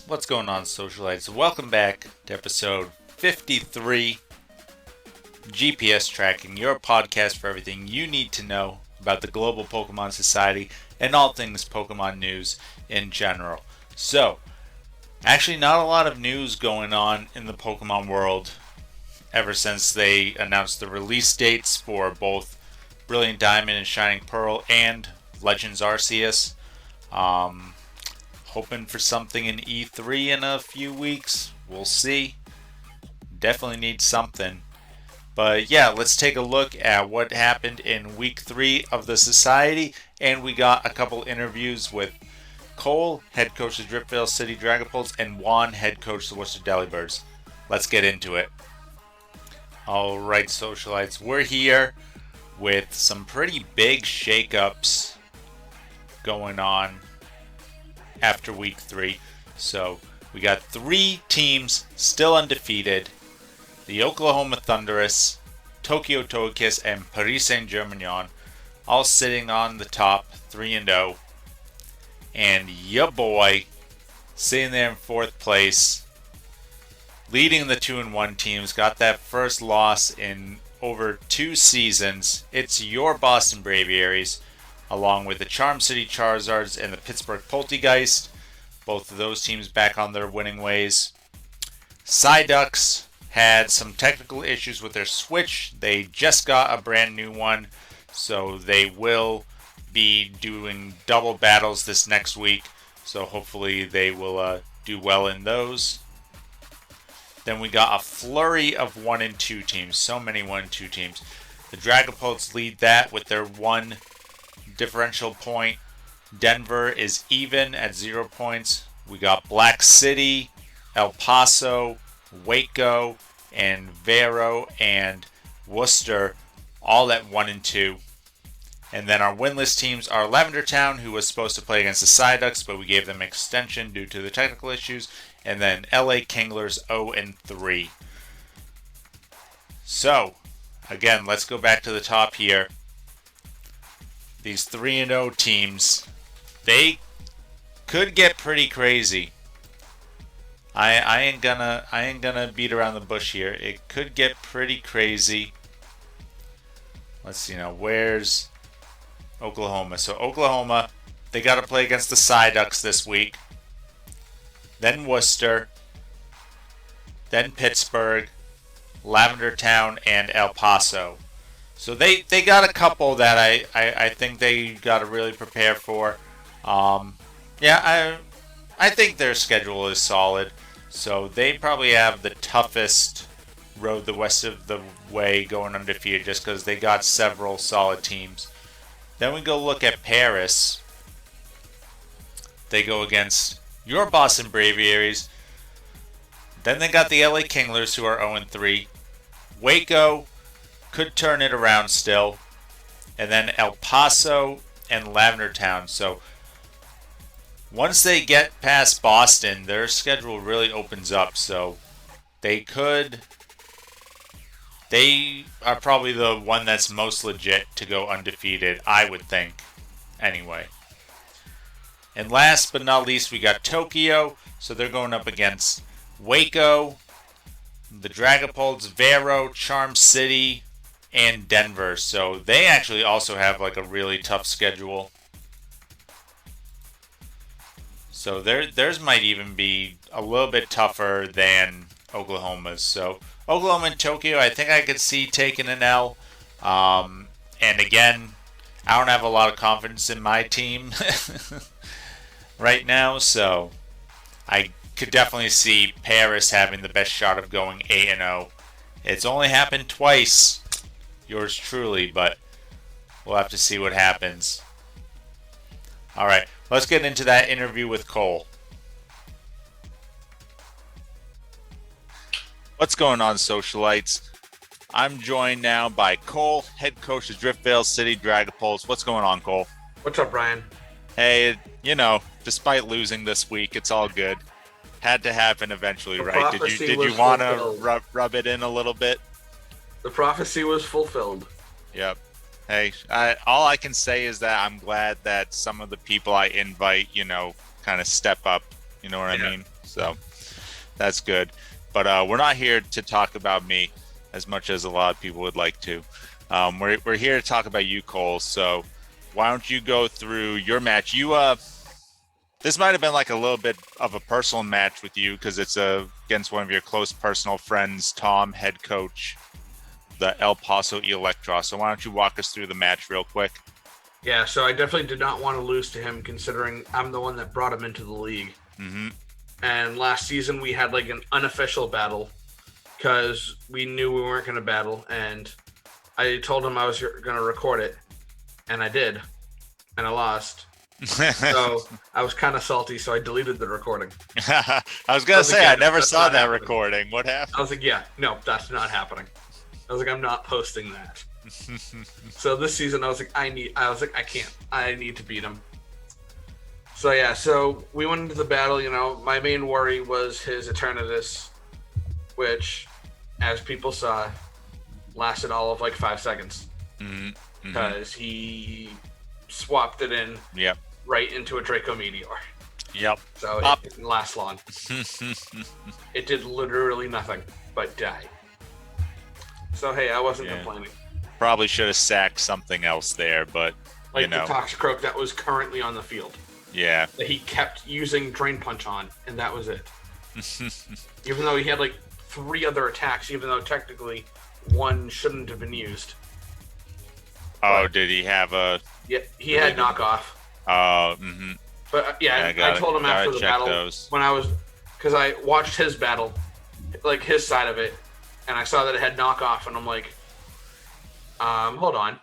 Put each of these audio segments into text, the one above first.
What's going on, Socialites? Welcome back to episode 53, GPS Tracking, your podcast for everything you need to know about the global Pokemon Society and all things Pokemon news in general. So, actually not a lot of news going on in the Pokemon world ever since they announced the release dates for both Brilliant Diamond and Shining Pearl and Legends Arceus. Hoping for something in E3 in a few weeks. We'll see. Definitely need something. But yeah, let's take a look at what happened in week 3 of the Society. And we got a couple interviews with Cole, head coach of Driftvale City Dragapults, and Juan, head coach of the Worcester Delibirds. Let's get into it. Alright, Socialites, we're here with some pretty big shakeups going on after week 3. So we got 3 teams still undefeated. The Oklahoma Thunderous, Tokyo Togekiss, and Paris Saint-Germain all sitting on the top 3-0. And ya boy sitting there in 4th place, leading the 2-1 teams, got that first loss in over 2 seasons. It's your Boston Braviaries, along with the Charm City Charizards and the Pittsburgh Poltegeist. Both of those teams back on their winning ways. Psyducks had some technical issues with their Switch. They just got a brand new one, so they will be doing double battles this next week. So hopefully they will do well in those. Then we got a flurry of 1 and 2 teams. So many 1 and 2 teams. The Dragapults lead that with their 1 differential point. Denver is even at 0 points. We got Black City, El Paso, Waco, and Vero and Worcester all at 1 and 2. And then our winless teams are Lavender Town, who was supposed to play against the Psyducks, but we gave them extension due to the technical issues. And then LA Kinglers 0 and 3. So, again, let's go back to the top here. These 3-0 teams, they could get pretty crazy. I ain't gonna beat around the bush here. It could get pretty crazy. Let's see now. Where's Oklahoma? So Oklahoma, they got to play against the Psyducks this week. Then Worcester. Then Pittsburgh, Lavender Town, and El Paso. So they got a couple that I think they got to really prepare for. I think their schedule is solid. So they probably have the toughest road the rest of the way going undefeated just because they got several solid teams. Then we go look at Paris. They go against your Boston Braviaries. Then they got the LA Kinglers, who are 0 and 3. Waco could turn it around still. And then El Paso and Lavender Town. So once they get past Boston, their schedule really opens up. So they are probably the one that's most legit to go undefeated, I would think. Anyway. And last but not least, we got Tokyo. So they're going up against Waco, the Dragapults, Vero, Charm City, and Denver. So they actually also have like a really tough schedule. So theirs might even be a little bit tougher than Oklahoma's. So Oklahoma and Tokyo, I think I could see taking an L. And again, I don't have a lot of confidence in my team right now. So I could definitely see Paris having the best shot of going 8-0. It's only happened twice, yours truly, but we'll have to see what happens. Alright, let's get into that interview with Cole. What's going on, Socialites? I'm joined now by Cole, head coach of Driftvale City Dragapults. What's going on, Cole? What's up, Brian? Hey, despite losing this week, it's all good. Had to happen eventually, The right? prophecy Did was you want fulfilled. to rub it in a little bit? The prophecy was fulfilled. Yep. Hey, all I can say is that I'm glad that some of the people I invite, kind of step up You know what I Yeah. mean? So that's good. But we're not here to talk about me as much as a lot of people would like to. We're here to talk about you, Cole. So why don't you go through your match? This might have been like a little bit of a personal match with you because it's against one of your close personal friends, Tom, head coach, the El Paso Electros. So why don't you walk us through the match real quick? Yeah, so I definitely did not want to lose to him considering I'm the one that brought him into the league. Mm-hmm. And last season we had like an unofficial battle because we knew we weren't going to battle. And I told him I was going to record it. And I did. And I lost. So I was kind of salty, so I deleted the recording. I was going to say, I never saw that recording. What happened? I was like, yeah, no, that's not happening. I was like, I'm not posting that. So this season, I was like, I can't. I need to beat him. So yeah, so we went into the battle. You know, my main worry was his Eternatus, which, as people saw, lasted all of like 5 seconds because he swapped it in right into a Draco Meteor. Yep. So it didn't last long. It did literally nothing but die. So hey, I wasn't complaining. Probably should have sacked something else there, but like you know, the Toxicroak that was currently on the field. Yeah. That he kept using Drain Punch on, and that was it. Even though he had like 3 other attacks, even though technically one shouldn't have been used. Oh, but did he have a? Yeah, he had knockoff. Oh, mm-hmm. But I told him after the battle when I was, because I watched his battle, like his side of it, and I saw that it had knockoff, and I'm like, hold on.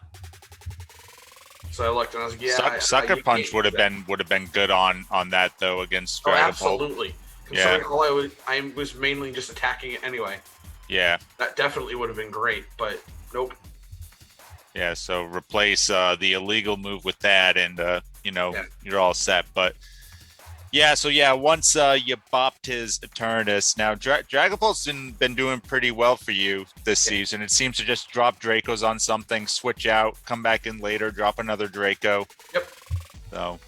So I looked and I was like, yeah. Sucker Punch would have been good on that though against Dragapult. Absolutely. Considering I was mainly just attacking it anyway. Yeah. That definitely would have been great, but nope. Yeah, so replace the illegal move with that, and you're all set. But once you bopped his Eternatus, now Dragapult's been doing pretty well for you this season. It seems to just drop Dracos on something, switch out, come back in later, drop another Draco. Yep. So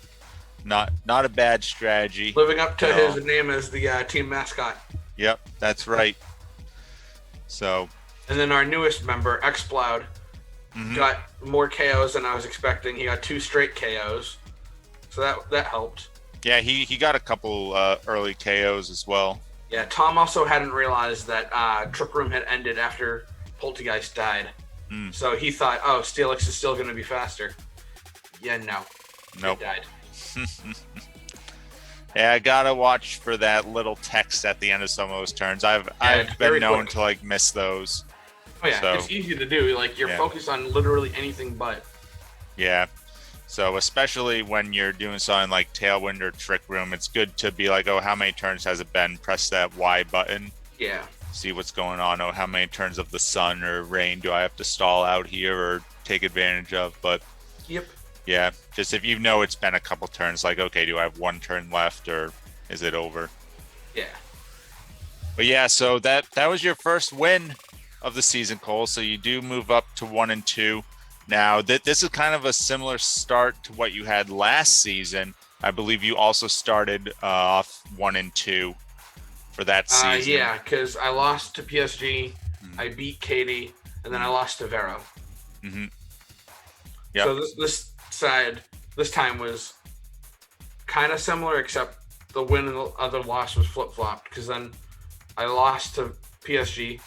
not a bad strategy. Living up to his name as the team mascot. Yep, that's right. So. And then our newest member, Xploud, got more KOs than I was expecting. He got 2 straight KOs, so that helped. Yeah, he got a couple early KOs as well. Yeah, Tom also hadn't realized that Trick Room had ended after Poltergeist died. So he thought, oh, Steelix is still going to be faster. Yeah, no. Nope. It died. Yeah, I gotta watch for that little text at the end of some of those turns. I've been known to like miss those. Oh yeah, it's easy to do. Like you're focused on literally anything but. Yeah. So especially when you're doing something like Tailwind or Trick Room, it's good to be like, oh, how many turns has it been? Press that Y button. Yeah. See what's going on. Oh, how many turns of the sun or rain do I have to stall out here or take advantage of? But yep. Yeah, just if you know it's been a couple turns, like, okay, do I have 1 turn left or is it over? Yeah. But yeah, so that was your first win of the season, Cole. So you do move up to 1 and 2. Now, this is kind of a similar start to what you had last season. I believe you also started off 1 and 2 for that season. Yeah, because I lost to PSG, I beat Katie, and then I lost to Vero. Mm-hmm. Yep. So this time was kind of similar, except the win and the other loss was flip-flopped, because then I lost to PSG,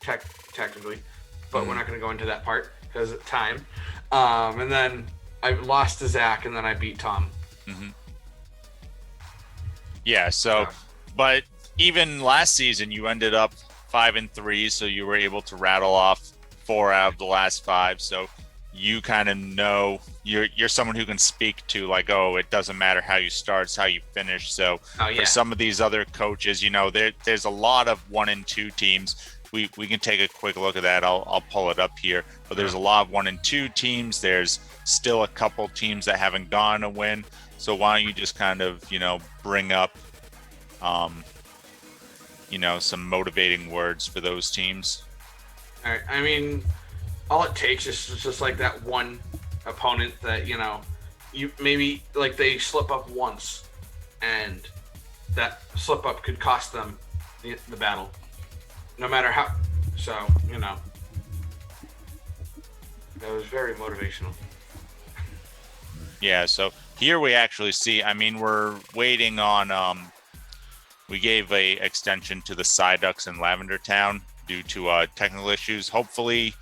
technically, but we're not going to go into that part because of time. And then I lost to Zach, and then I beat Tom. Mm-hmm. Yeah, but even last season, you ended up 5 and 3, so you were able to rattle off 4 out of the last 5, so you kind of know you're someone who can speak to like, oh, it doesn't matter how you start, it's how you finish. So for some of these other coaches, there's a lot of 1 and 2 teams. We can take a quick look at that. I'll pull it up here. But there's a lot of 1 and 2 teams. There's still a couple teams that haven't gone a win. So why don't you just kind of bring up some motivating words for those teams? All right. I mean, all it takes is just like that one opponent that you maybe like they slip up once, and that slip up could cost them the battle, no matter how. So that was very motivational. Yeah, so here we actually see, I mean, we're waiting on, we gave a extension to the Psyducks in Lavender Town due to technical issues. Hopefully,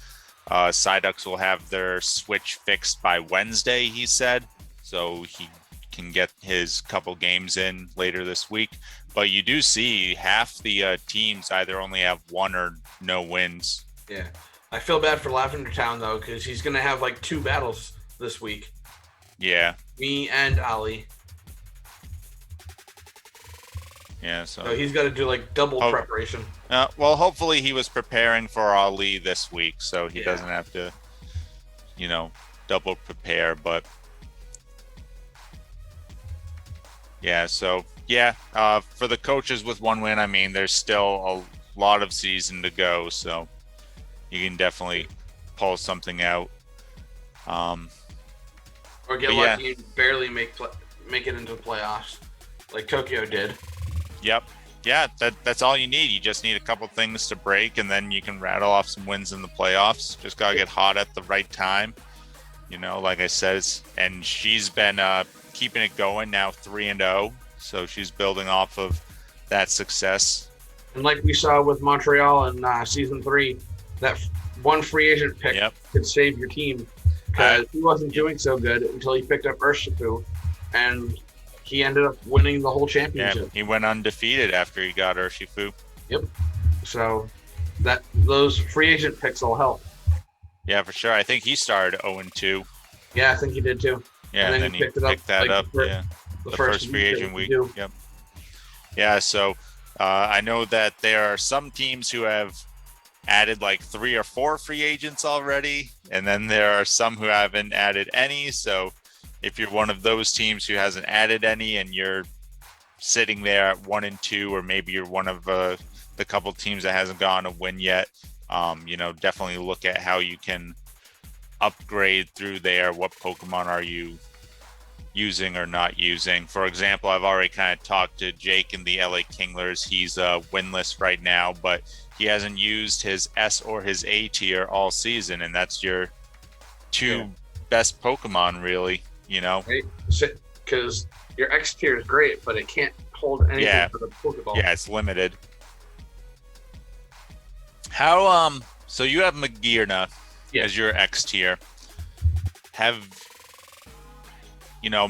Psyducks will have their switch fixed by Wednesday, he said, so he can get his couple games in later this week. But you do see half the teams either only have one or no wins. Yeah. I feel bad for Lavender Town, though, because he's going to have like 2 battles this week. Yeah. Me and Ali. Yeah, so he's got to do like double preparation. Well, hopefully he was preparing for Ali this week, so he doesn't have to, double prepare. But yeah, so for the coaches with 1 win, I mean, there's still a lot of season to go, so you can definitely pull something out. Or get lucky and barely make it into the playoffs, like Tokyo did. Yep. Yeah, that's all you need. You just need a couple things to break, and then you can rattle off some wins in the playoffs. Just got to get hot at the right time. Like I said, and she's been keeping it going now, 3-0. So she's building off of that success. And like we saw with Montreal in Season 3, that one free agent pick could save your team. Because he wasn't doing so good until he picked up Urshifu, and he ended up winning the whole championship. Yeah, he went undefeated after he got Urshifu. Yep. So those free agent picks will help. Yeah, for sure. I think he started 0-2. Yeah, I think he did too. Yeah, and then he picked that up. The first free agent week. Yep. Yeah, so I know that there are some teams who have added like 3 or 4 free agents already, and then there are some who haven't added any. So if you're one of those teams who hasn't added any and you're sitting there at 1-2, or maybe you're one of the couple teams that hasn't gotten a win yet, definitely look at how you can upgrade through there. What Pokemon are you using or not using? For example, I've already kind of talked to Jake in the LA Kinglers. He's winless right now, but he hasn't used his S or his A tier all season, and that's your 2 best Pokemon, really, Right? Because your X tier is great, but it can't hold anything for the Pokeball. Yeah, it's limited. How, so you have Magearna as your X tier.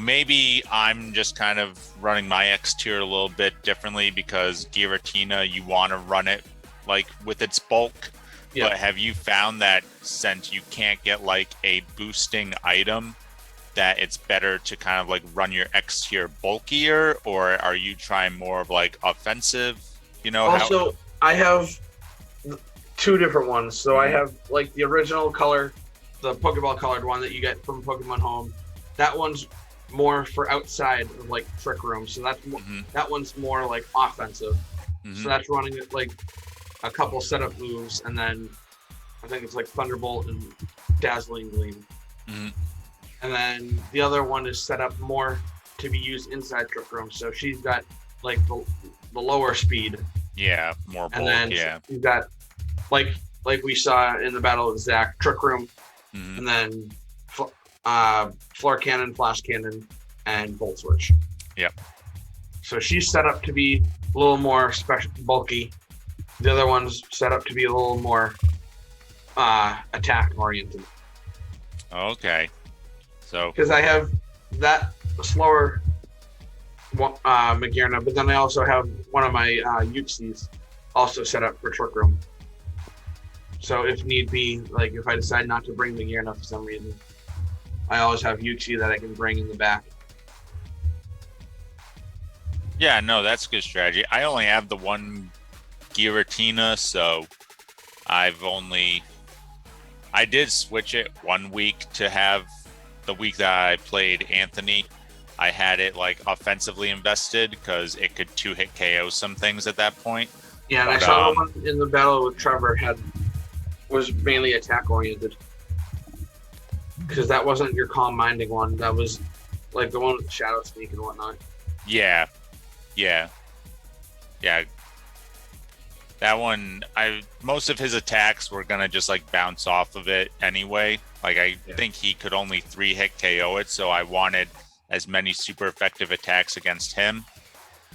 Maybe I'm just kind of running my X tier a little bit differently because Giratina, you want to run it like with its bulk, but have you found that since you can't get like a boosting item, that it's better to kind of like run your X tier bulkier, or are you trying more of like offensive? Also, I have 2 different ones. So I have like the original color, the Pokeball colored one that you get from Pokemon Home. That one's more for outside of like Trick Room. So that's that one's more like offensive. So that's running it like a couple setup moves, and then I think it's like Thunderbolt and Dazzling Gleam. And then the other one is set up more to be used inside Trick Room. So she's got like the lower speed. Yeah, more bulk. And then you've got like we saw in the battle with Zach, Trick Room, and then Floor Cannon, Flash Cannon, and Volt Switch. Yep. So she's set up to be a little more bulky. The other one's set up to be a little more attack oriented. Okay. So because I have that slower Magearna, but then I also have one of my Uxie's also set up for Trick Room. So if need be, like if I decide not to bring Magearna for some reason, I always have Uxie that I can bring in the back. Yeah, no, that's a good strategy. I only have the one Giratina, so I did switch it 1 week to have the week that I played Anthony. I had it like offensively invested because it could 2-hit KO some things at that point. Yeah, and I saw the one in the battle with Trevor was mainly attack oriented. Because that wasn't your calm minding one. That was like the one with Shadow Sneak and whatnot. Yeah, yeah, yeah. That one, most of his attacks were gonna just like bounce off of it anyway. Like I Yeah. think he could only 3-hit KO it, so I wanted as many super effective attacks against him.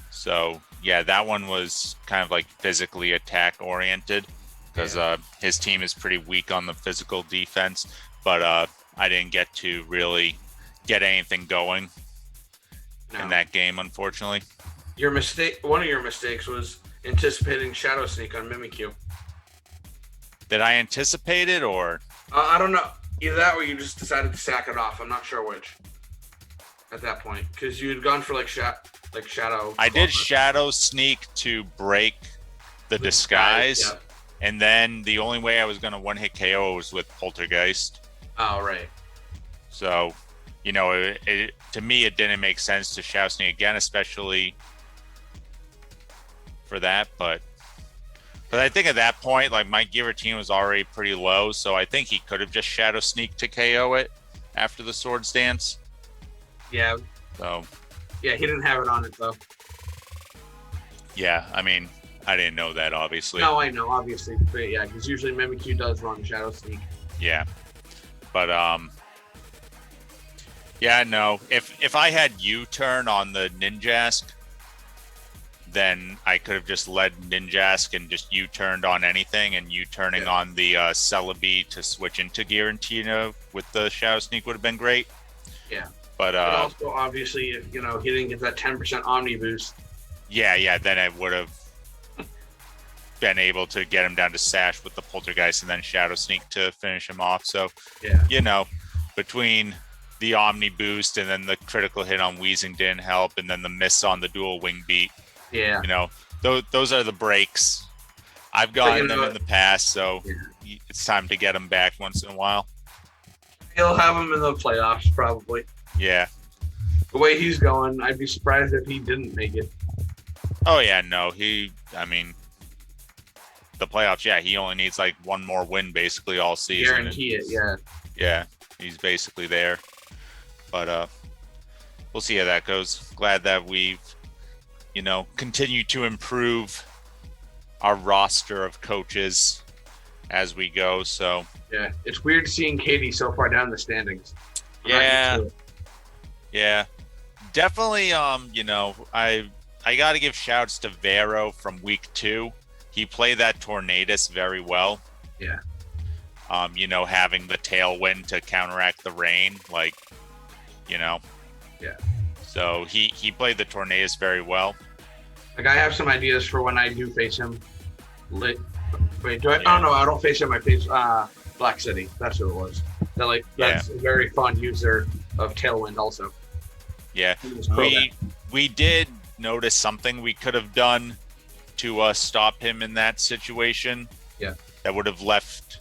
So yeah, that one was kind of like physically attack oriented because his team is pretty weak on the physical defense. But I didn't get to really get anything going in that game, unfortunately. One of your mistakes was anticipating Shadow Sneak on Mimikyu. Did I anticipate it or? I don't know. Either that or you just decided to sack it off. I'm not sure which. At that point, because you had gone for like Shadow. I did Shadow Sneak to break the disguise, yeah. And then the only way I was going to one-hit KO was with Poltergeist. Oh, right. So, you know, to me, it didn't make sense to Shadow Sneak again, especially for that. But I think at that point, like my Giratina was already pretty low, so I think he could have just Shadow Sneak to KO it after the Swords Dance. Yeah. So. Yeah, he didn't have it on it though. Yeah, I mean, I didn't know that, obviously. No, I know, obviously. But yeah, because usually Mimikyu does run Shadow Sneak. Yeah. But, yeah, no. If I had U-turn on the Ninjask, then I could have just led Ninjask and just U-turned on anything, and U-turning on the Celebi to switch into Giratina with the Shadow Sneak would have been great. Yeah. But also, obviously, if he didn't get that 10% Omni boost. Yeah, then I would have been able to get him down to Sash with the Poltergeist and then Shadow Sneak to finish him off. So, yeah, between the Omni boost and then the critical hit on Weezing didn't help, and then the miss on the dual wing beat. Yeah. Those are the breaks. I've gotten them in the past, so it's time to get them back once in a while. He'll have them in the playoffs, probably. Yeah. The way he's going, I'd be surprised if he didn't make it. Oh, yeah, no. The playoffs, he only needs like one more win basically all season. Guarantee it, yeah. Yeah, he's basically there. But we'll see how that goes. Glad that we've, continued to improve our roster of coaches as we go. So yeah, it's weird seeing Katie so far down the standings. Yeah, definitely. I got to give shouts to Vero from week 2. He played that Tornadus very well. Yeah. Having the tailwind to counteract the rain, Yeah. So he played the Tornadus very well. Like I have some ideas for when I do face him. Wait, do I? Yeah. Oh no, I don't face him. I face Black City. That's who it was. That's a very fun user of Tailwind also. Yeah, we did notice something we could have done to stop him in that situation. Yeah, that would have left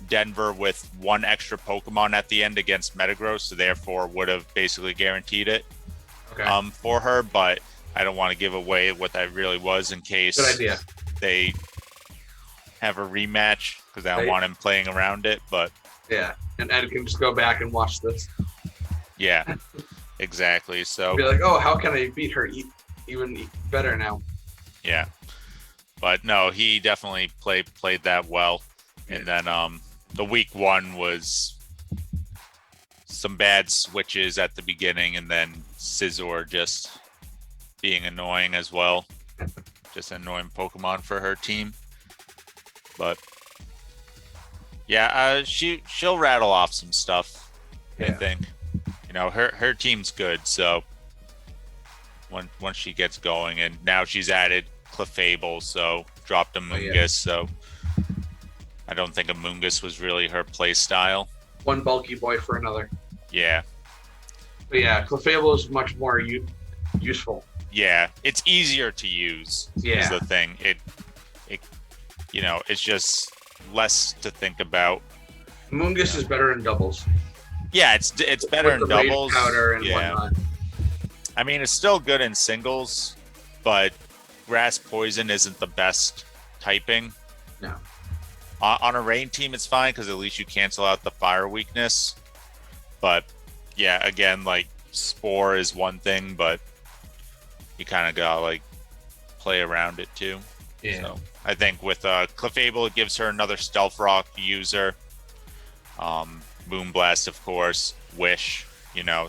Denver with one extra Pokemon at the end against Metagross, so therefore would have basically guaranteed it for her. But I don't want to give away what that really was in case they have a rematch because I don't want him playing around it. But yeah, and Ed can just go back and watch this. Yeah, exactly. So be like, oh, how can I beat her even better now? Yeah, but no, he definitely played that well. Yeah. And then the week 1 was some bad switches at the beginning, and then Scizor just being annoying as well. Just an annoying Pokemon for her team. But yeah, she'll rattle off some stuff. I think. Her team's good, so once she gets going, and now she's added Clefable, so dropped a Mungus, so I don't think a Mungus was really her play style. One bulky boy for another. Yeah. But yeah, Clefable is much more useful. Yeah, it's easier to use. Yeah. Is the thing. It it's just less to think about. Mungus is better in doubles. Yeah, it's better in doubles. Powder and whatnot. I mean, it's still good in singles, but Grass Poison isn't the best typing. No. On a rain team, it's fine because at least you cancel out the fire weakness. But yeah, again, like Spore is one thing, but you kind of gotta like play around it too. Yeah. So I think with Clefable, it gives her another Stealth Rock user. Moonblast, of course, Wish,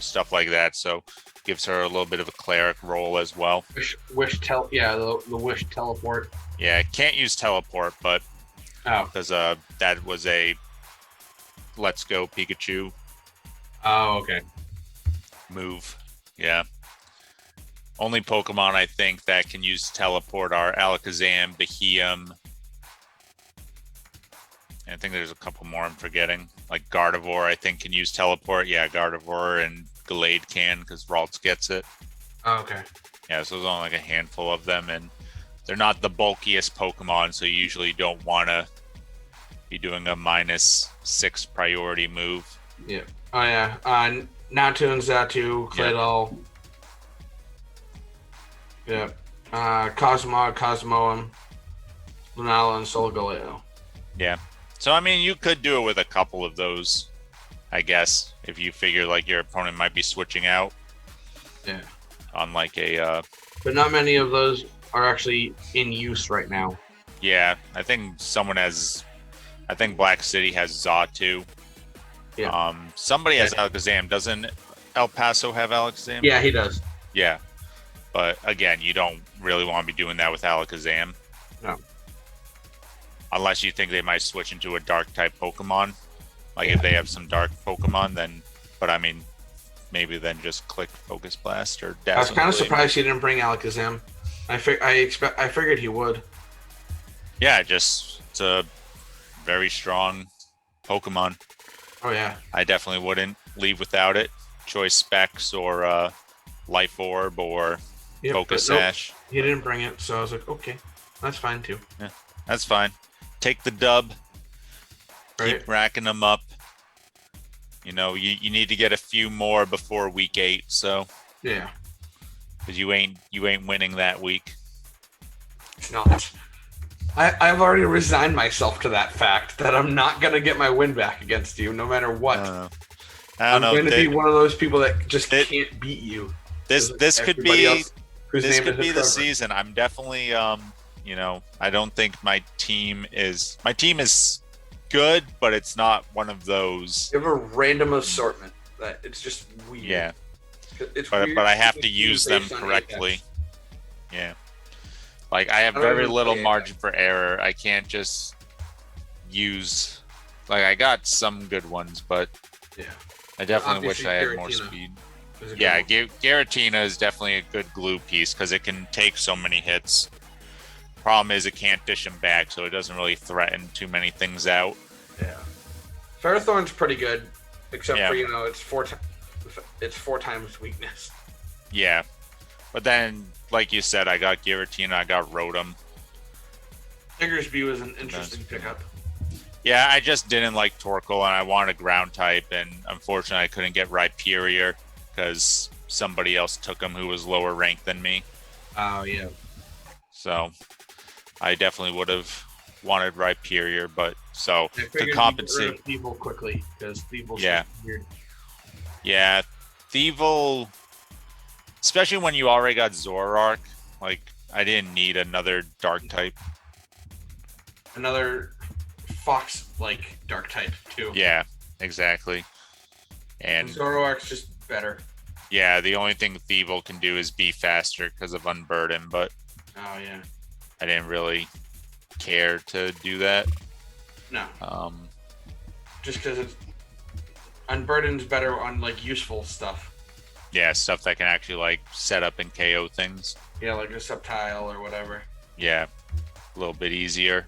stuff like that. So gives her a little bit of a cleric role as well. The Wish teleport. Yeah, can't use teleport, but because that was a Let's Go Pikachu. Oh, okay. Move. Yeah. Only Pokemon I think that can use teleport are Alakazam, Beheeyem. I think there's a couple more I'm forgetting. Like Gardevoir, I think, can use teleport. Yeah, Gardevoir and Gallade can because Ralts gets it. Oh, okay. Yeah, so there's only like a handful of them, and they're not the bulkiest Pokemon, so you usually don't want to be doing a -6 priority move. Yeah. Oh, yeah. Natu and Xatu, Claydol. Yeah. Cosmog, Cosmoem, Lunala, and Solgaleo. Yeah. So, I mean, you could do it with a couple of those, I guess, if you figure like your opponent might be switching out. Yeah. On like a... But not many of those are actually in use right now. Yeah, I think someone has... I think Black City has Xatu. Yeah. Somebody has Alakazam. Doesn't El Paso have Alakazam? Yeah, he does. Yeah. But, again, you don't really want to be doing that with Alakazam. No. Unless you think they might switch into a Dark-type Pokemon. Like, if they have some Dark Pokemon, then... But, I mean, maybe then just click Focus Blast or Dazzle. I was kind of surprised he didn't bring Alakazam. I figured he would. Yeah, it's a very strong Pokemon. Oh, yeah. I definitely wouldn't leave without it. Choice Specs or Life Orb or Focus Sash. Nope, he didn't bring it, so I was like, okay, that's fine too. Yeah, that's fine. Take the dub. Right. Keep racking them up. You need to get a few more before week 8, so. Yeah. Because you ain't winning that week. It's not. I've already resigned myself to that fact that I'm not gonna get my win back against you, no matter what. I don't know. I'm going to be one of those people that just can't beat you. This could be the season. I'm definitely I don't think my team is good, but it's not one of those. You have a random assortment that it's just weird. Yeah. But I have to use them correctly. Yeah. Like I have very little margin for error. I can't just use I got some good ones, but yeah. I definitely wish I had more speed. Yeah, Giratina is definitely a good glue piece because it can take so many hits. Problem is it can't dish them back, so it doesn't really threaten too many things out. Yeah. Ferrothorn's pretty good, except for it's 4 times weakness. Yeah. But then, like you said, I got Giratina, I got Rotom. Diggersby was an interesting pickup. Yeah, I just didn't like Torkoal, and I wanted a ground type, and unfortunately I couldn't get Rhyperior because somebody else took him who was lower ranked than me. Oh, yeah. So, I definitely would have wanted Rhyperior, but so to compensate... Thievul quickly, because Thievul's weird. Yeah, Thievul, especially when you already got Zoroark, I didn't need another dark type. Another Fox-like dark type, too. Yeah, exactly. And Zoroark's just better. Yeah, the only thing Thievul can do is be faster because of Unburden, but oh yeah, I didn't really care to do that. No. Just because it's Unburden's better on useful stuff. Yeah, stuff that can actually set up and KO things. Yeah, like a Sceptile or whatever. Yeah, a little bit easier.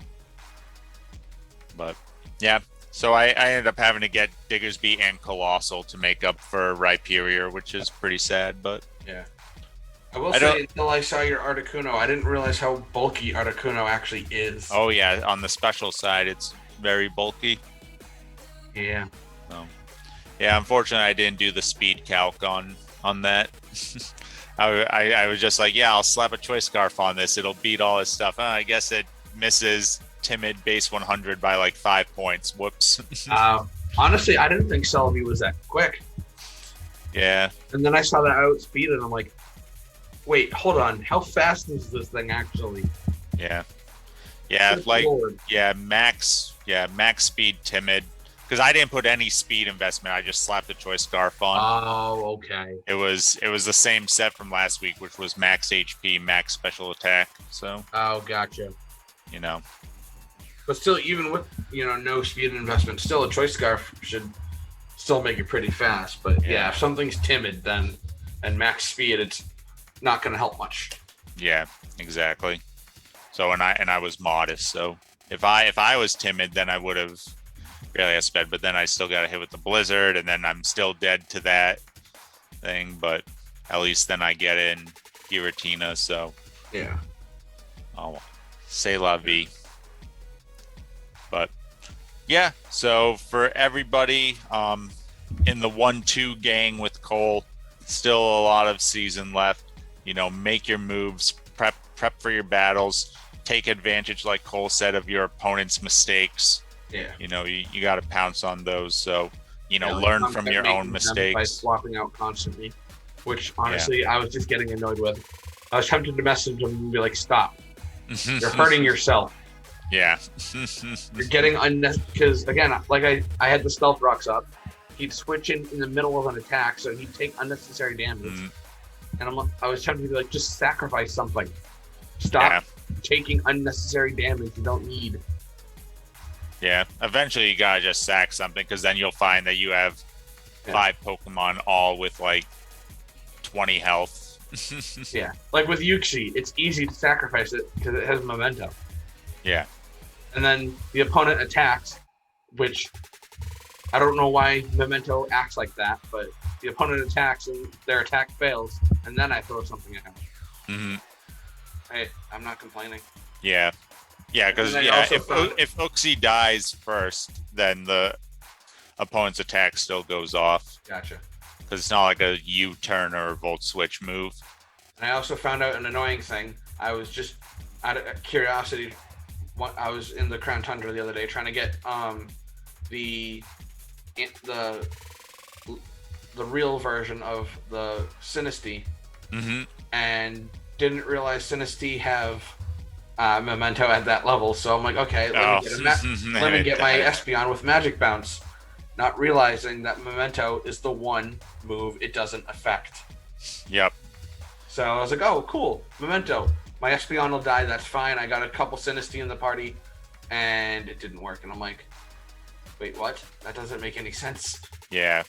But yeah, so I ended up having to get Diggersby and Colossal to make up for Rhyperior, which is pretty sad, but yeah. I will say, until I saw your Articuno, I didn't realize how bulky Articuno actually is. Oh yeah, on the special side, it's very bulky. Yeah. Yeah, unfortunately, I didn't do the speed calc on that. I was just like, yeah, I'll slap a Choice Scarf on this. It'll beat all his stuff. I guess it misses Timid base 100 by 5 points. Whoops. Honestly, I didn't think Celebi was that quick. Yeah. And then I saw that outspeed, and I'm like, Wait, hold on. How fast is this thing actually? Yeah. Yeah, Good like Lord. max speed timid. Because I didn't put any speed investment. I just slapped the choice scarf on. Oh, okay. It was the same set from last week, which was max HP, max special attack. So, Oh, gotcha. you know. But still, even with no speed investment, still a choice scarf should still make it pretty fast. But yeah, if something's timid, then and max speed, it's not going to help much. Yeah, exactly. So and I was modest. So if I was timid, then I would have really sped. But then I still got a hit with the blizzard, and then I'm still dead to that thing. But at least then I get in Giratina. So yeah, oh, c'est la vie. But yeah, so for everybody in the 1-2 gang with Cole, still a lot of season left. Make your moves, prep for your battles, take advantage, like Cole said, of your opponent's mistakes. Yeah. You got to pounce on those. So, learn from your own mistakes. By swapping out constantly, which honestly I was just getting annoyed with. I was tempted to message him and be like, stop. You're hurting yourself. Yeah. You're getting unnecessary. Because, again, like I had the stealth rocks up. He'd switch in the middle of an attack, so he'd take unnecessary damage. And I was tempted to be like, just sacrifice something. Stop taking unnecessary damage you don't need. Yeah, eventually you gotta just sack something, because then you'll find that you have 5 Pokemon all with like 20 health. Yeah, like with Yuxi, it's easy to sacrifice it because it has Memento. Yeah. And then the opponent attacks, which I don't know why Memento acts like that, but the opponent attacks and their attack fails, and then I throw something at him. Hey, I'm not complaining. Yeah. Yeah, because if Uxie dies first, then the opponent's attack still goes off. Gotcha. Because it's not like a U-turn or a Volt Switch move. And I also found out an annoying thing. I was just out of curiosity. I was in the Crown Tundra the other day trying to get the real version of the Sinistea, and didn't realize Sinistea have Memento at that level. So I'm like, okay, let me get my Espeon with Magic Bounce, not realizing that Memento is the one move it doesn't affect. Yep. So I was like, oh, cool, Memento. My Espeon will die, that's fine. I got a couple Sinistea in the party, and it didn't work. And I'm like, wait, what? That doesn't make any sense. Yeah.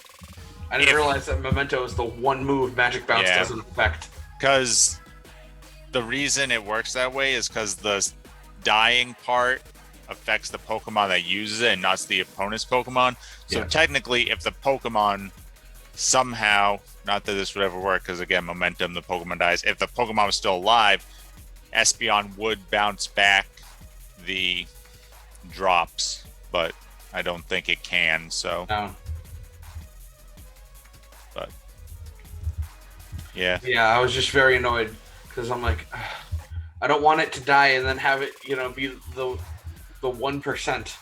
I didn't realize that Memento is the one move Magic Bounce doesn't affect. Because the reason it works that way is because the dying part affects the Pokemon that uses it and not the opponent's Pokemon. So technically, if the Pokemon somehow, not that this would ever work, because again, momentum, the Pokemon dies. If the Pokemon was still alive, Espeon would bounce back the drops, but I don't think it can. So, No. But yeah, I was just very annoyed because I'm like, I don't want it to die and then have it, be the 1%.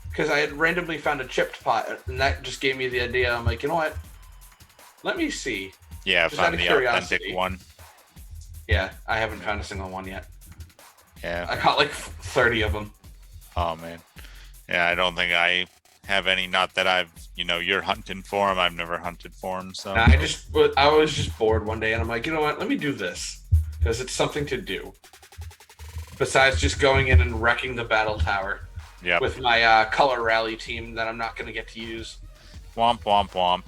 Because I had randomly found a chipped pot, and that just gave me the idea. I'm like, you know what? Let me see. Yeah, just found the authentic one. Yeah, I haven't found a single one yet. Yeah, I got like 30 of them. Oh man, yeah, I don't think I have any. Not that I've, you're hunting for them. I've never hunted for them. So I was just bored one day, and I'm like, you know what? Let me do this because it's something to do. Besides just going in and wrecking the battle tower. Yep. With my color rally team that I'm not going to get to use. Womp, womp, womp.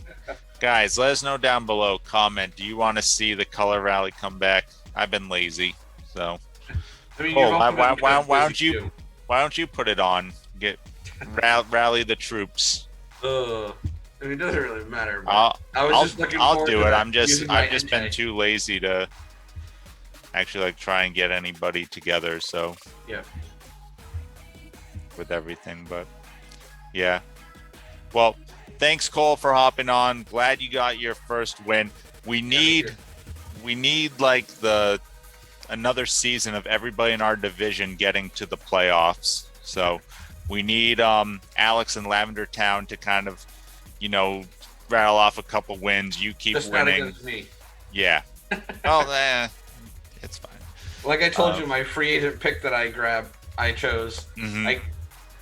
Guys, let us know down below. Comment. Do you want to see the color rally come back? I've been lazy, so. I mean, why don't you put it on? Rally the troops. I mean, it doesn't really matter. I'll do it. I've just been too lazy to actually try and get anybody together. So. Yeah. With everything, but yeah. Well, thanks Cole for hopping on. Glad you got your first win. We need another season of everybody in our division getting to the playoffs. So we need Alex and Lavender Town to kind of, rattle off a couple wins. You keep Just winning. Not against me. Yeah. Well, it's fine. Like I told you, my free agent pick that I chose. Mm-hmm.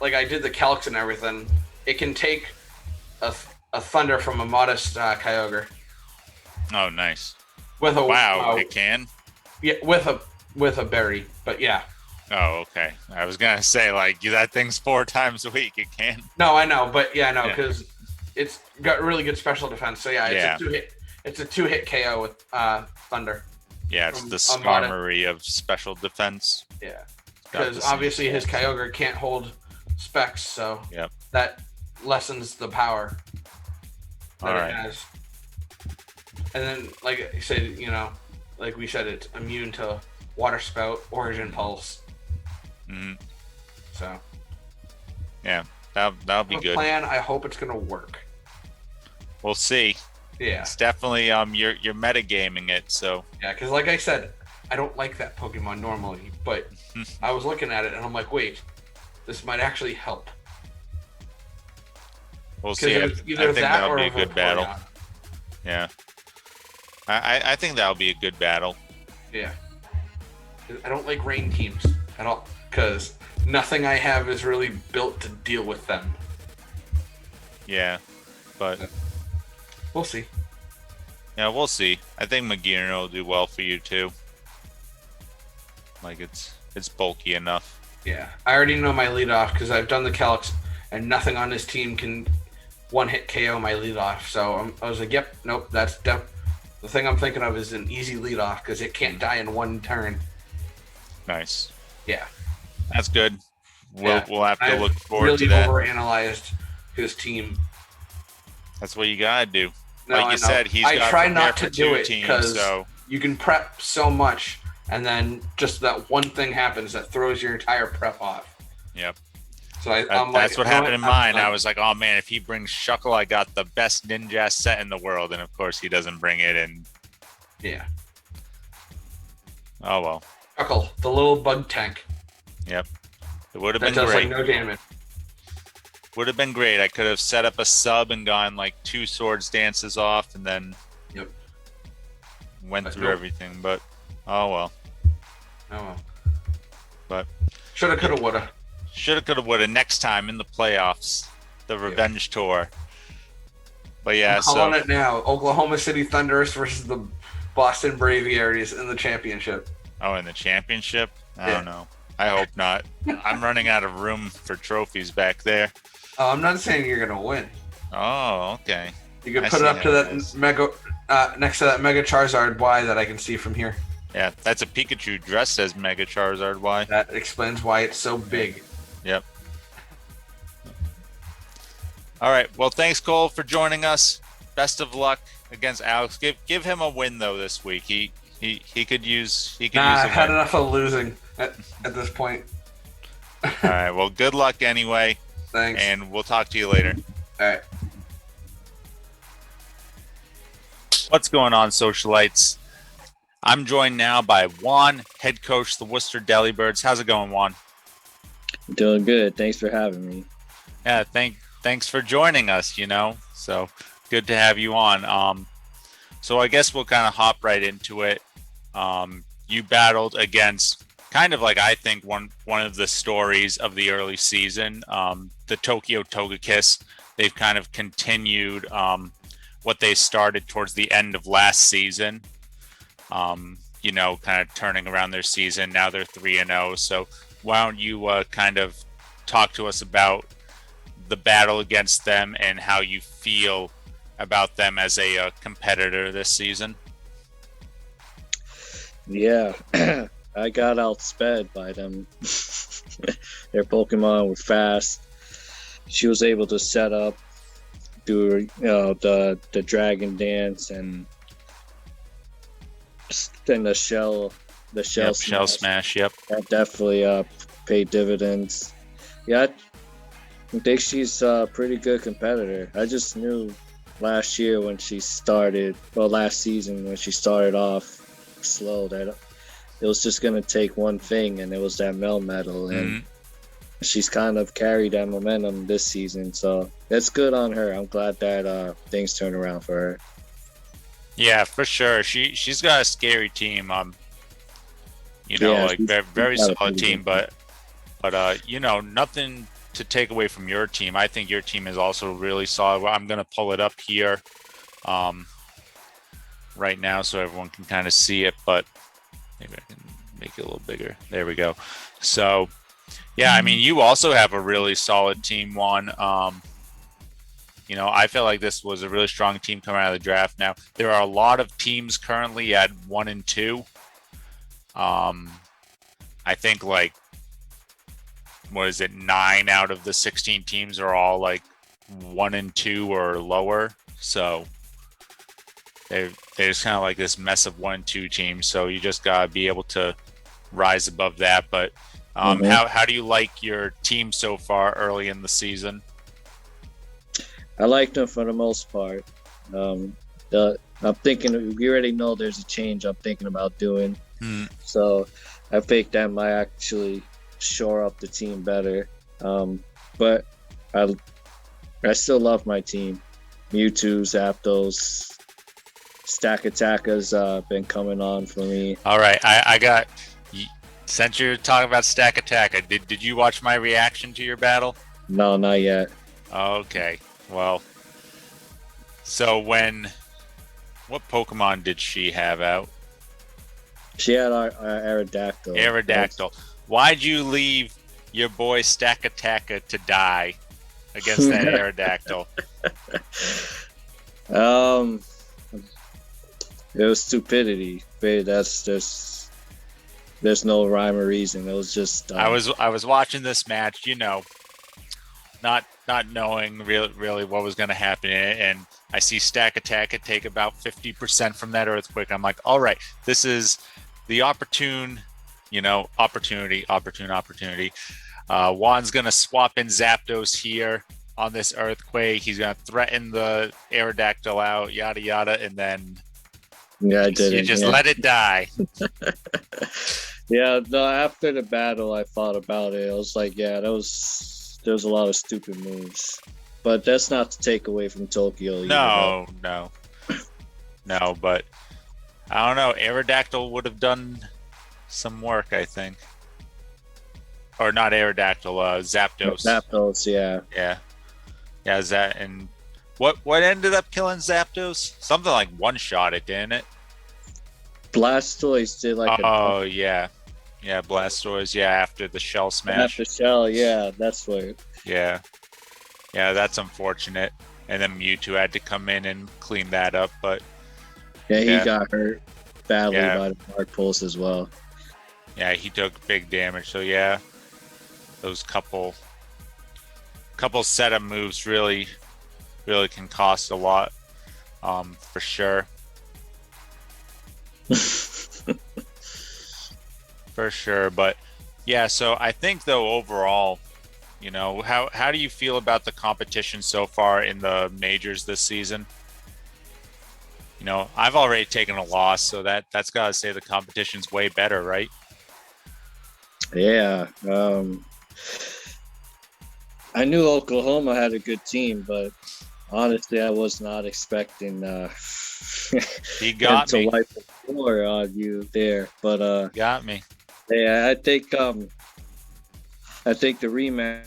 I did the calcs and everything. It can take a Thunder from a modest Kyogre Oh, nice. with a Wow, it can? yeah with a berry, but yeah. Oh, okay. I was going to say, like, that thing's 4 times a week. It can. No, I know, but yeah, no, Yeah. because it's got really good special defense. So yeah, Yeah. It's a two hit KO with Thunder. Yeah, it's From the Armada. Skarmory of special defense. Yeah, Got because the obviously his same. Kyogre can't hold specs, so Yep. that lessens the power that All it right. has. And then, like I said, like we said, it's immune to Water Spout, Origin Pulse. Mm-hmm. So Yeah, that'll be good. Plan. I hope it's gonna work. We'll see. Yeah, It's definitely you're metagaming it, so yeah. Because like I said, I don't like that Pokemon normally, but I was looking at it and I'm like, wait, this might actually help. we'll see. I think that'll be a good battle. Yeah, I think that'll be a good battle. Yeah. I don't like rain teams at all because nothing I have is really built to deal with them. Yeah, but We'll see. yeah, we'll see. I think Magirno will do well for you too. Like it's bulky enough. Yeah. I already know my leadoff because I've done the calcs and nothing on this team can one hit KO my leadoff. So I was like, yep, nope, that's the thing I'm thinking of is an easy leadoff because it can't die in one turn. Nice. Yeah. That's good. We'll have to I've look forward to really that. overanalyzed his team. That's what you gotta do. No, like I you know. said, he's I got try to not prepare to for do 2 it teams, because so you can prep so much, and then just that one thing happens that throws your entire prep off. yep. So I'm like, That's what happened in mine. I'm I was like, oh man, if he brings Shuckle, I got the best ninja set in the world, and of course he doesn't bring it. And yeah, oh well. Chuckle, the little bug tank Yep. It would have that been does great. like no damage. Would have been great. I could have set up a sub and gone like 2 swords dances off, and then Yep. went But through nope. everything. But oh well. Oh well. But Shoulda, coulda, woulda. shoulda, coulda, woulda. Next time in the playoffs, the revenge tour. But yeah, I'm calling it now. Oklahoma City Thunderers versus the Boston Braviaries in the championship. Oh, in the championship? I Yeah. don't know. I hope not. I'm running out of room for trophies back there. I'm not saying you're gonna win. Oh, okay. You can I put see it up to how it that is. mega next to that Mega Charizard Y that I can see from here. Yeah, that's a Pikachu dressed as Mega Charizard Y. That explains why it's so big. Yep. All right. Well, thanks, Cole, for joining us. Best of luck against Alex. Give him a win though this week. He could use use a I've had win. enough of losing at this point. All right. Well, good luck anyway, Thanks. and we'll talk to you later. All right. What's going on, Socialites? I'm joined now by Juan, head coach of the Worcester Delibirds. How's it going, Juan? Doing good. Thanks for having me. Yeah, thanks for joining us, So good to have you on. So I guess we'll kind of hop right into it. You battled against kind of like I think one of the stories of the early season, the Tokyo Togekiss. They've kind of continued what they started towards the end of last season. Kind of turning around their season. Now they're 3-0. So why don't you kind of talk to us about the battle against them and how you feel about them as a competitor this season? Yeah, I got outsped by them. Their Pokemon were fast. She was able to set up, do the Dragon Dance and then the shell Yep, Shell Smash. Yep. That definitely paid dividends. Yeah, I think she's a pretty good competitor. I just knew last season when she started off slow, that it was just going to take one thing, and it was that Melmetal. And she's kind of carried that momentum this season. So that's good on her. I'm glad that things turned around for her. Yeah, for sure. She's got a scary team. Yeah, Like she's very got a solid pretty team, good team. but nothing to take away from your team. I think your team is also really solid. Well, I'm gonna pull it up here, um, right now so everyone can kind of see it. But maybe I can make it a little bigger. There we go. So yeah, I mean, you also have a really solid team, Juan. I feel like this was a really strong team coming out of the draft. Now there are a lot of teams currently at 1 and 2. Um, I think like what is it? 9 out of the 16 teams are all like 1 and 2 or lower. So there's kind of like this mess of 1 and 2 teams. So you just gotta be able to rise above that. But Mhm. how do you like your team so far early in the season? I like them for the most part. I'm thinking we already know there's a change I'm thinking about doing, Hmm. so I think that might actually shore up the team better. But I I still love my team. Mewtwo, Zapdos, Stack Attacker's been coming on for me. All right, I got. Since you're talking about Stack Attack, did you watch my reaction to your battle? No, not yet. Okay, well, so what Pokemon did she have out? She had our Aerodactyl. Aerodactyl. Why'd you leave your boy Stack Attacker to die against that Aerodactyl? um, it was stupidity. But there's no rhyme or reason. It was just. I was watching this match, not knowing really what was going to happen, and I see Stack Attack take about 50% from that earthquake. I'm like, all right, this is the opportune, opportunity. Juan's gonna swap in Zapdos here on this earthquake. He's gonna threaten the Aerodactyl out, yada yada, and then Yeah, I did you it. just Yeah. let it die. Yeah, no, after the battle, I thought about it. I was like, yeah, there was a lot of stupid moves. But that's not to take away from Tokyo either. Though. No, but I don't know. Aerodactyl would have done some work, I think. Or not Aerodactyl, Zapdos. Zapdos, yeah. Yeah, and what ended up killing Zapdos? Something like one-shot it, didn't it? Blastoise did like Oh, yeah. Yeah, Blastoise, yeah, after the shell smash. after shell, yeah, that's what. Yeah. Yeah, that's unfortunate. And then Mewtwo had to come in and clean that up, but Yeah, he Yeah. got hurt badly Yeah. by the Dark Pulse as well. yeah, he took big damage. So yeah, those couple setup moves really can cost a lot, for sure. For sure. But yeah, so I think though overall, how do you feel about the competition so far in the majors this season? I've already taken a loss, so that's gotta say the competition's way better, right? Yeah. I knew Oklahoma had a good team, but honestly, I was not expecting He him got to me. wipe the floor on you there. But Got me. yeah, I think the rematch.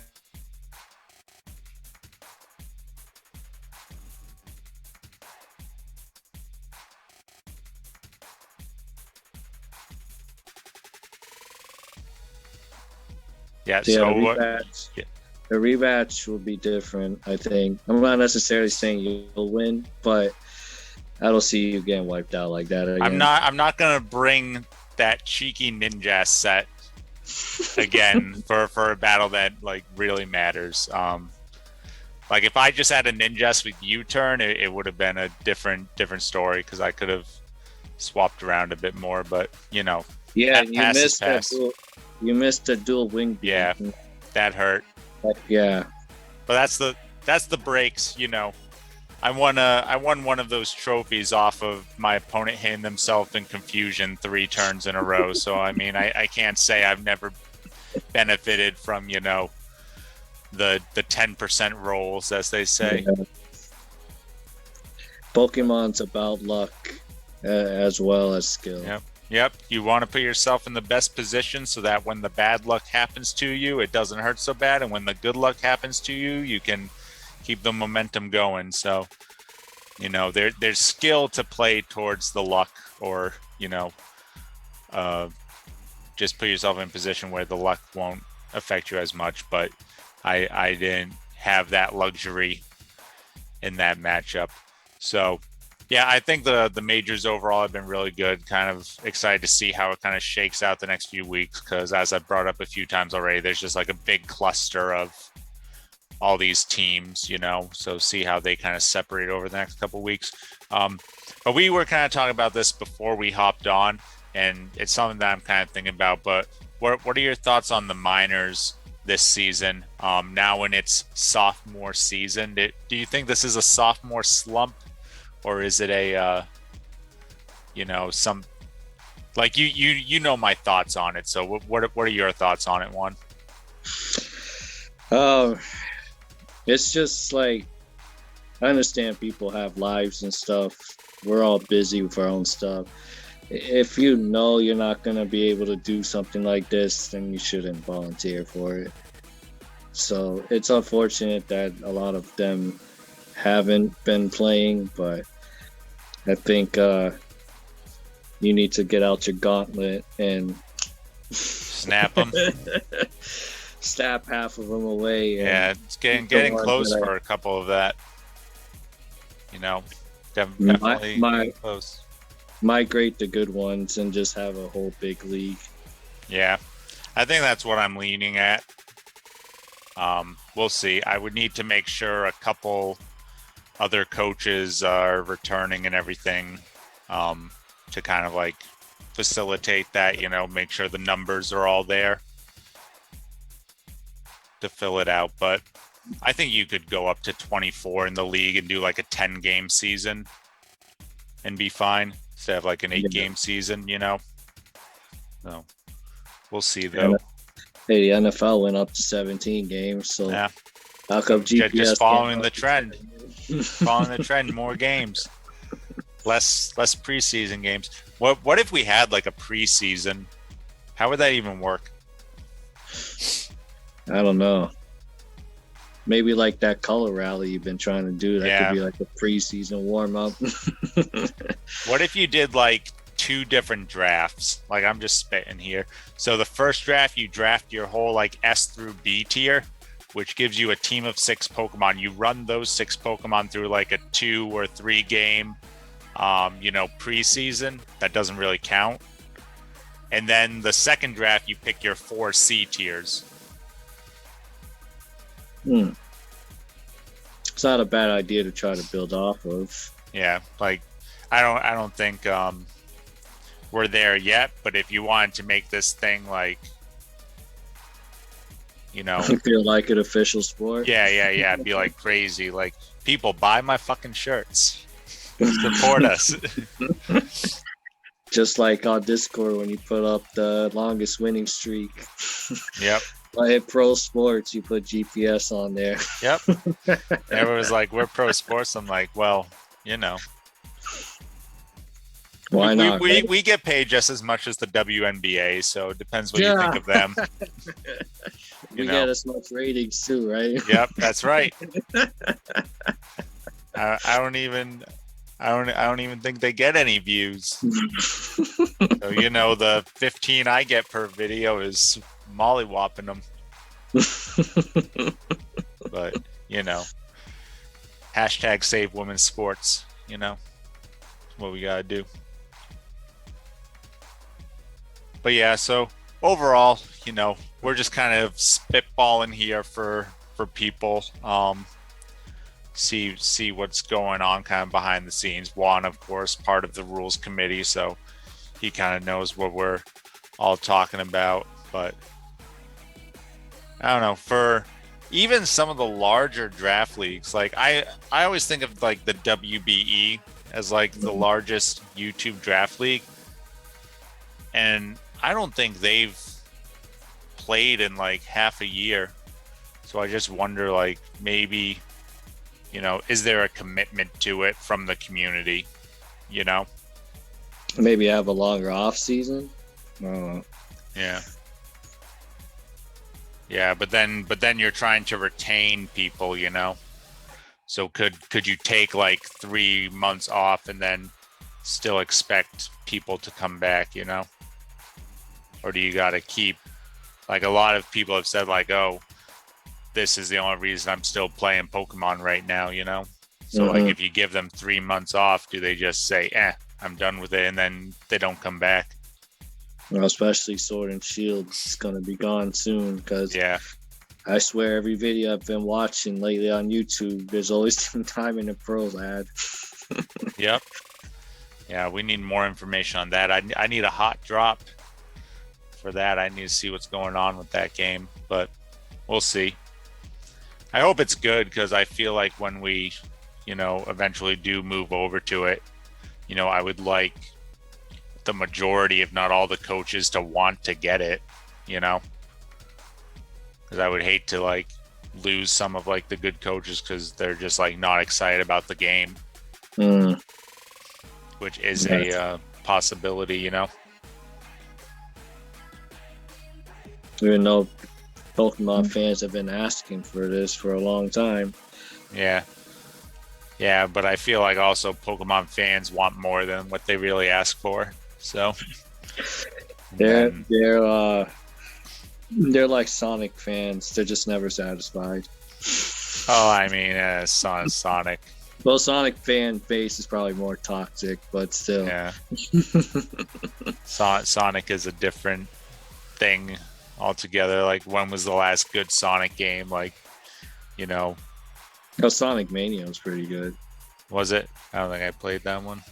Yeah, Yeah, so the what? rematch. Yeah. The rematch will be different. I think. I'm not necessarily saying you'll win, but I don't see you getting wiped out like that again. I'm not gonna bring that cheeky ninja set again for a battle that like really matters. Like if I just had a ninja with U-turn, it would have been a different story because I could have swapped around a bit more. But Yeah, that you pass is missed that pass. dual. You missed the dual wing beam. Yeah. That hurt. Yeah. But that's the breaks. I won one of those trophies off of my opponent hitting themselves in confusion 3 turns in a row. So I mean, I can't say I've never benefited from the 10% rolls, as they say. Yeah. Pokemon's about luck. as well as skill. Yep. You want to put yourself in the best position so that when the bad luck happens to you, it doesn't hurt so bad. And when the good luck happens to you, you can keep the momentum going. So, there's skill to play towards the luck, or, just put yourself in a position where the luck won't affect you as much. But I didn't have that luxury in that matchup. So, yeah, I think the majors overall have been really good. Kind of excited to see how it kind of shakes out the next few weeks, because as I've brought up a few times already, there's just like a big cluster of all these teams, so see how they kind of separate over the next couple of weeks. But we were kind of talking about this before we hopped on, and it's something that I'm kind of thinking about. But what are your thoughts on the minors this season? Now when it's sophomore season, do you think this is a sophomore slump? Or is it a, some, like you know my thoughts on it. So what are your thoughts on it, Juan? It's just like, I understand people have lives and stuff. We're all busy with our own stuff. If you know you're not going to be able to do something like this, then you shouldn't volunteer for it. So it's unfortunate that a lot of them haven't been playing, but I think you need to get out your gauntlet and snap them. Snap half of them away. Yeah, it's getting close for a couple of that. Definitely close. Migrate the good ones and just have a whole big league. Yeah, I think that's what I'm leaning at. We'll see. I would need to make sure a couple other coaches are returning and everything, to kind of like facilitate that, make sure the numbers are all there to fill it out. But I think you could go up to 24 in the league and do like a 10-game season and be fine instead of like an 8-game season, So we'll see though. Hey, the NFL went up to 17 games, so yeah. How come GPS just following the trend? Following the trend, more games, less preseason games. What if we had like a preseason? How would that even work? I don't know. Maybe like that color rally you've been trying to do. That could be like a preseason warm up. What if you did like 2 different drafts? Like, I'm just spitting here. So the first draft, you draft your whole like S through B tier, which gives you a team of 6 Pokemon. You run those 6 Pokemon through like a 2 or 3 game, preseason. That doesn't really count. And then the second draft, you pick your 4 C tiers. It's not a bad idea to try to build off of. Yeah, like I don't think we're there yet. But if you wanted to make this thing like, feel like an official sport. Yeah, be like crazy. Like, people buy my fucking shirts, support us. Just like on Discord when you put up the longest winning streak. Yep. I hit Pro Sports, you put GPS on there. Yep. Everyone's like, we're Pro Sports. I'm like, well, Why not? We get paid just as much as the WNBA, so it depends what you think of them. We get as much ratings too, right? Yep, that's right. I don't even think they get any views. So the 15 I get per video is mollywopping them. But hashtag save women's sports. What we gotta do. But yeah, so overall, we're just kind of spitballing here for people. See what's going on kind of behind the scenes. Juan, of course, part of the rules committee, so he kind of knows what we're all talking about. But I don't know, for even some of the larger draft leagues, like I always think of like the WBE as like the largest YouTube draft league, and I don't think they've played in like half a year. So I just wonder, like, maybe, is there a commitment to it from the community? Maybe have a longer off season. Uh, Yeah. Yeah, but then you're trying to retain people, you know. So could you take like 3 months off and then still expect people to come back, you know? Or do you got to keep, like, a lot of people have said like, "Oh, this is the only reason I'm still playing Pokemon right now," you know? So like if you give them 3 months off, do they just say, I'm done with it, and then they don't come back? especially Sword and Shield is gonna be gone soon because Yeah. I swear every video I've been watching lately on YouTube, there's always some time in the pros ad. Yep. Yeah, we need more information on that. I need a hot drop for that. I need to see what's going on with that game, but we'll see. I hope it's good because I feel like when we, eventually do move over to it, I would like the majority, if not all the coaches, to want to get it, because I would hate to like lose some of like the good coaches because they're just like not excited about the game, which is a possibility, Even though Pokemon fans have been asking for this for a long time. Yeah, but I feel like also Pokemon fans want more than what they really ask for. So they're like Sonic fans. They're just never satisfied. Oh, I mean, Sonic. Well, Sonic fan base is probably more toxic, but still. Yeah. Sonic is a different thing altogether. Like, when was the last good Sonic game? Like, Oh, Sonic Mania was pretty good. Was it? I don't think I played that one.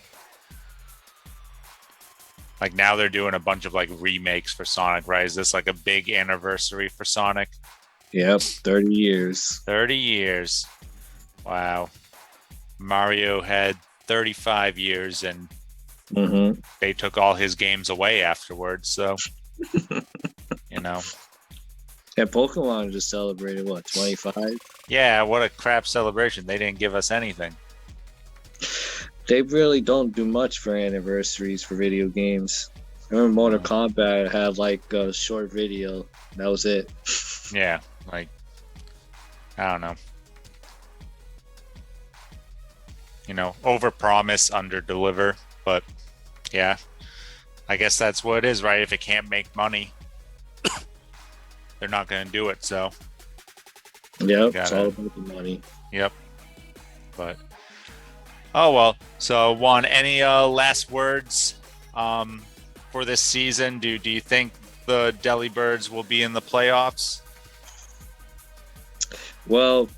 Like, now they're doing a bunch of like remakes for Sonic, right? Is this like a big anniversary for Sonic? Yep, 30 years. 30 years. Wow. Mario had 35 years and they took all his games away afterwards. So, And Pokemon just celebrated, what, 25? Yeah, what a crap celebration. They didn't give us anything. They really don't do much for anniversaries for video games. I remember Mortal Kombat had like a short video. That was it. Yeah, like, I don't know. Overpromise, underdeliver. But yeah, I guess that's what it is, right? If it can't make money, they're not going to do it. So yep, it's all about the money. Yep. But oh well. So Juan, any last words for this season? Do you think the Delibirds will be in the playoffs? Well,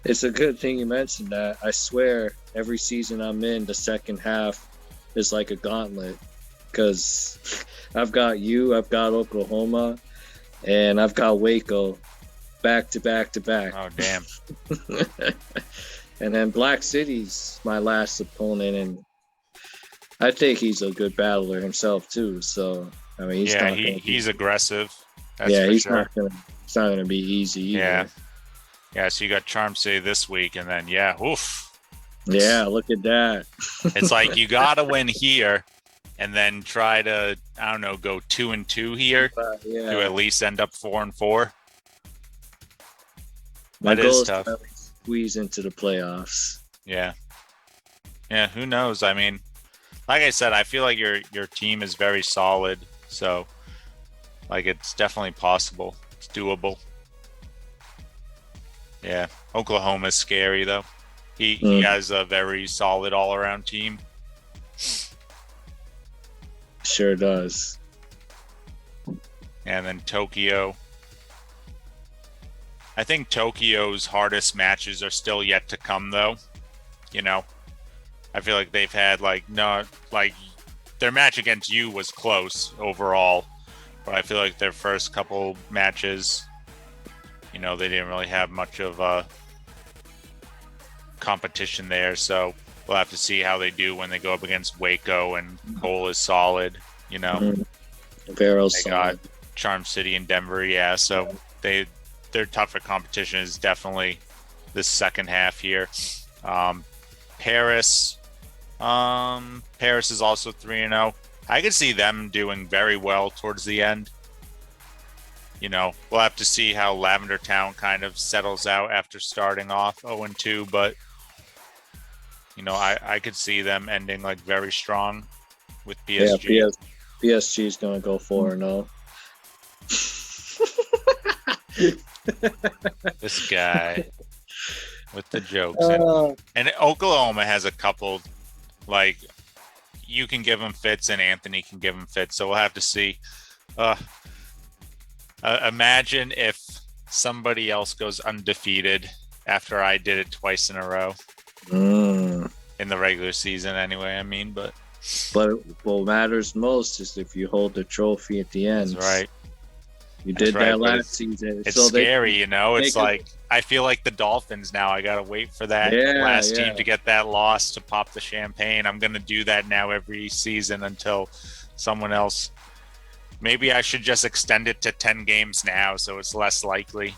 it's a good thing you mentioned that. I swear every season I'm in, the second half is like a gauntlet because I've got Oklahoma, and I've got Waco back to back to back. Oh, damn. And then Black City's my last opponent, and I think he's a good battler himself too. So I mean, he's aggressive. That's he's sure. It's not gonna be easy either. Yeah. So you got Charm City this week, and then oof. Yeah, look at that. It's like you gotta win here, and then try to go 2-2 here to at least end up 4-4. My that goal is is tough. to squeeze into the playoffs. Yeah. Who knows? I mean, like I said, I feel like your team is very solid. So, like, it's definitely possible. It's doable. Yeah. Oklahoma's scary, though. He has a very solid all-around team. Sure does. And then Tokyo. I think Tokyo's hardest matches are still yet to come, though. I feel like they've had their match against you was close overall, but I feel like their first couple matches, they didn't really have much of a competition there. So we'll have to see how they do when they go up against Waco and Cole is solid. Vero's they got Charm City and Denver, yeah. So their tougher competition is definitely the second half here. Paris, Paris is also 3-0. I could see them doing very well towards the end. You know, we'll have to see how Lavender Town kind of settles out after starting off 0-2, but you know, I could see them ending like very strong with PSG. Yeah, PSG is gonna go 4-0. This guy with the jokes. And Oklahoma has a couple, like, you can give him fits and Anthony can give him fits. So we'll have to see. Imagine if somebody else goes undefeated after I did it twice in a row. In the regular season anyway, I mean, but what matters most is if you hold the trophy at the end. That's right. You did that last season. It's scary, you know. It's like I feel like the Dolphins now. I gotta wait for that last team to get that loss to pop the champagne. I'm gonna do that now every season until someone else. Maybe I should just extend it to 10 games now, so it's less likely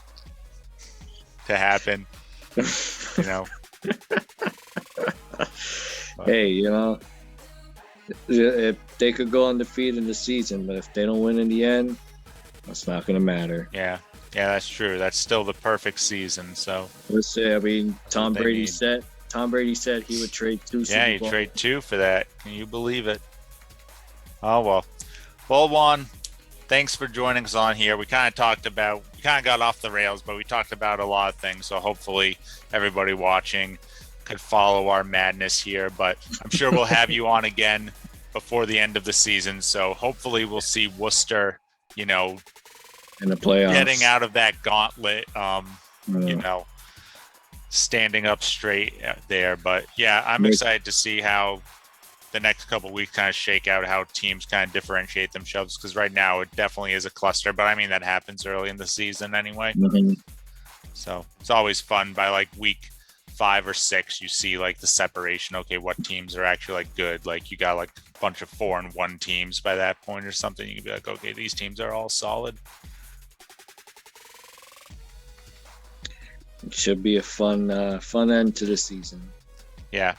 to happen. You know. Hey, you know, if they could go undefeated in the season, but if they don't win in the end, that's not going to matter. Yeah, that's true. That's still the perfect season. So let's say, I mean, Tom Brady said he would trade 2 Super Bowls. Yeah, he'd trade 2 for that. Can you believe it? Oh well. Well, Juan, thanks for joining us on here. We kind of got off the rails, but we talked about a lot of things. So hopefully everybody watching could follow our madness here. But I'm sure we'll have you on again before the end of the season. So hopefully we'll see Worcester, you know, in the playoffs, getting out of that gauntlet, you know, standing up straight there. But yeah, I'm excited to see how the next couple of weeks kind of shake out, how teams kind of differentiate themselves, because right now it definitely is a cluster, but I mean that happens early in the season anyway. So it's always fun by like week 5 or 6 you see like the separation. Okay, what teams are actually like good? Like you got like a bunch of 4-1 teams by that point or something. You can be like, okay, these teams are all solid. It should be a fun end to the season. Yeah.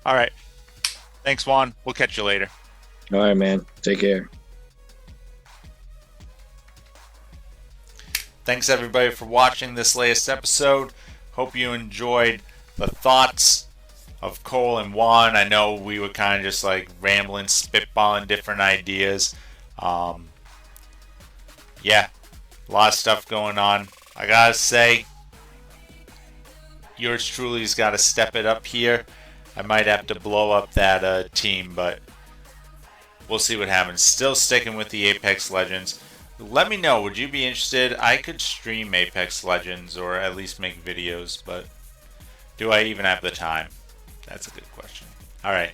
All right. Thanks, Juan. We'll catch you later. All right, man. Take care. Thanks, everybody, for watching this latest episode. Hope you enjoyed the thoughts of Cole and Juan. I know we were kind of just like rambling, spitballing different ideas. Yeah, a lot of stuff going on. I gotta say, yours truly's got to step it up here. I might have to blow up that team, but we'll see what happens. Still sticking with the Apex Legends. Let me know, would you be interested? I could stream Apex Legends or at least make videos, but do I even have the time? That's a good question. All right.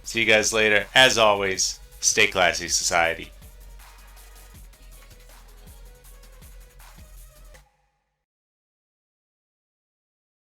See you guys later. As always, stay classy, society.